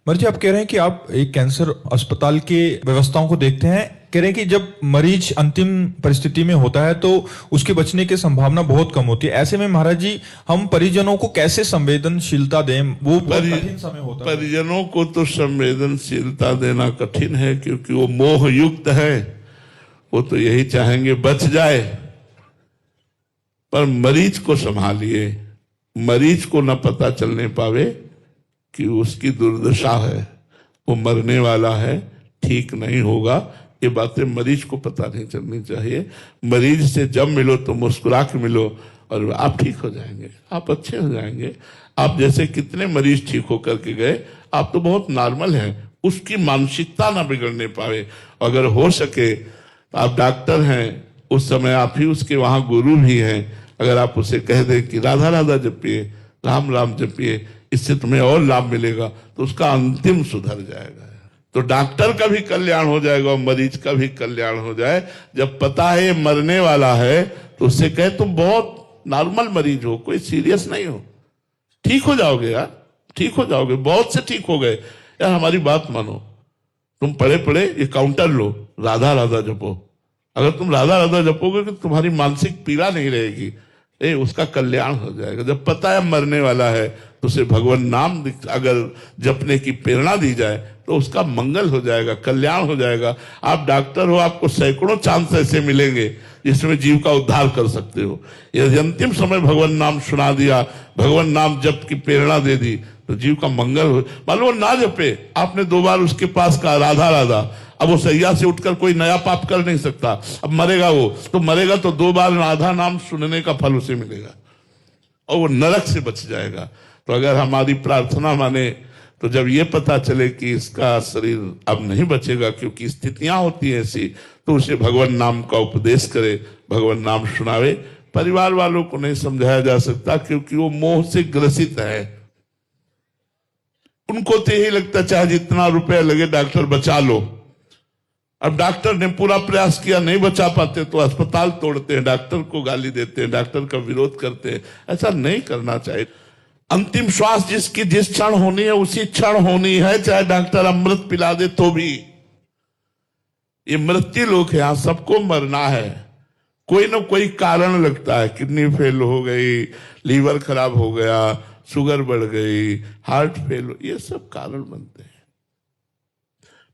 मर्जी, आप कह रहे हैं कि आप एक कैंसर अस्पताल की व्यवस्थाओं को देखते हैं, कह रहे हैं कि जब मरीज अंतिम परिस्थिति में होता है तो उसके बचने की संभावना बहुत कम होती है। ऐसे में महाराज जी, हम परिजनों को कैसे संवेदनशीलता दें? वो बहुत कठिन समय होता है। परिजनों को तो संवेदनशीलता देना कठिन है, क्योंकि वो मोह युक्त है। वो तो यही चाहेंगे बच जाए, पर मरीज को संभालिए। मरीज को न पता चलने पावे कि उसकी दुर्दशा है, वो मरने वाला है, ठीक नहीं होगा। ये बातें मरीज को पता नहीं चलनी चाहिए। मरीज से जब मिलो तो मुस्कुरा के मिलो और आप ठीक हो जाएंगे, आप अच्छे हो जाएंगे। आप जैसे कितने मरीज ठीक होकर के गए, आप तो बहुत नॉर्मल हैं। उसकी मानसिकता ना बिगड़ने पावे। अगर हो सके तो आप डॉक्टर हैं, उस समय आप ही उसके वहां गुरु भी हैं। अगर आप उसे कह दें कि राधा राधा जपिए, राम राम जपिए, इससे तुम्हें और लाभ मिलेगा, तो उसका अंतिम सुधर जाएगा। तो डॉक्टर का भी कल्याण हो जाएगा और मरीज का भी कल्याण हो जाए। जब पता है ये मरने वाला है तो उससे कहे तुम बहुत नॉर्मल मरीज हो, कोई सीरियस नहीं हो, ठीक हो जाओगे यार, ठीक हो जाओगे। बहुत से ठीक हो गए यार, हमारी बात मानो। तुम पढ़े पढ़े ये काउंटर लो, राधा राधा जपो। अगर तुम राधा राधा जपोगे तो तुम्हारी मानसिक पीड़ा नहीं रहेगी, उसका कल्याण हो जाएगा। जब पता है मरने वाला है तो उसे भगवान नाम अगर जपने की प्रेरणा दी जाए तो उसका मंगल हो जाएगा, कल्याण हो जाएगा। आप डॉक्टर हो, आपको सैकड़ों चांस ऐसे मिलेंगे जिसमें जीव का उद्धार कर सकते हो। यदि अंतिम समय भगवान नाम सुना दिया, भगवान नाम जप की प्रेरणा दे दी, तो जीव का मंगल हो। मालूम ना जपे, आपने 2 बार उसके पास कहा राधा राधा, अब वो सैया से उठकर कोई नया पाप कर नहीं सकता। अब मरेगा वो, तो मरेगा तो 2 बार राधा नाम सुनने का फल उसे मिलेगा और वो नरक से बच जाएगा। तो अगर हमारी प्रार्थना माने तो जब ये पता चले कि इसका शरीर अब नहीं बचेगा क्योंकि स्थितियां होती हैं ऐसी, तो उसे भगवान नाम का उपदेश करे, भगवान नाम सुनावे। परिवार वालों को नहीं समझाया जा सकता क्योंकि वो मोह से ग्रसित है। उनको तो यही लगता चाहे जितना रुपया लगे डॉक्टर बचा लो। अब डॉक्टर ने पूरा प्रयास किया, नहीं बचा पाते तो अस्पताल तोड़ते हैं, डॉक्टर को गाली देते हैं, डॉक्टर का विरोध करते हैं। ऐसा नहीं करना चाहिए। अंतिम श्वास जिसकी जिस क्षण होनी है उसी क्षण होनी है, चाहे डॉक्टर अमृत पिला दे तो भी। ये मृत्यु लोक है, यहां सबको मरना है। कोई ना कोई कारण लगता है, किडनी फेल हो गई, लीवर खराब हो गया, शुगर बढ़ गई, हार्ट फेल, ये सब कारण बनते हैं।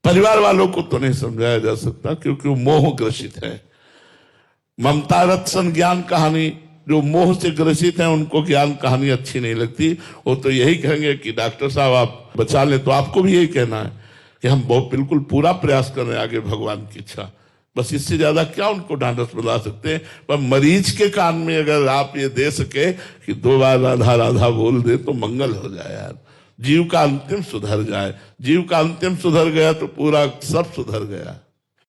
परिवार वालों को तो नहीं समझाया जा सकता क्योंकि वो मोह ग्रसित है। ममता रत्सन ज्ञान कहानी, जो मोह से ग्रसित हैं उनको ज्ञान कहानी अच्छी नहीं लगती। वो तो यही कहेंगे कि डॉक्टर साहब आप बचा लें। तो आपको भी यही कहना है कि हम बहुत बिल्कुल पूरा प्रयास कर रहे हैं आगे भगवान की इच्छा। बस इससे ज्यादा क्या उनको ढांढस बता सकते हैं। पर मरीज के कान में अगर आप ये दे सके कि 2 बार राधा राधा बोल दे तो मंगल हो जाए यार, जीव का अंतिम सुधर जाए। जीव का अंतिम सुधर गया तो पूरा सब सुधर गया।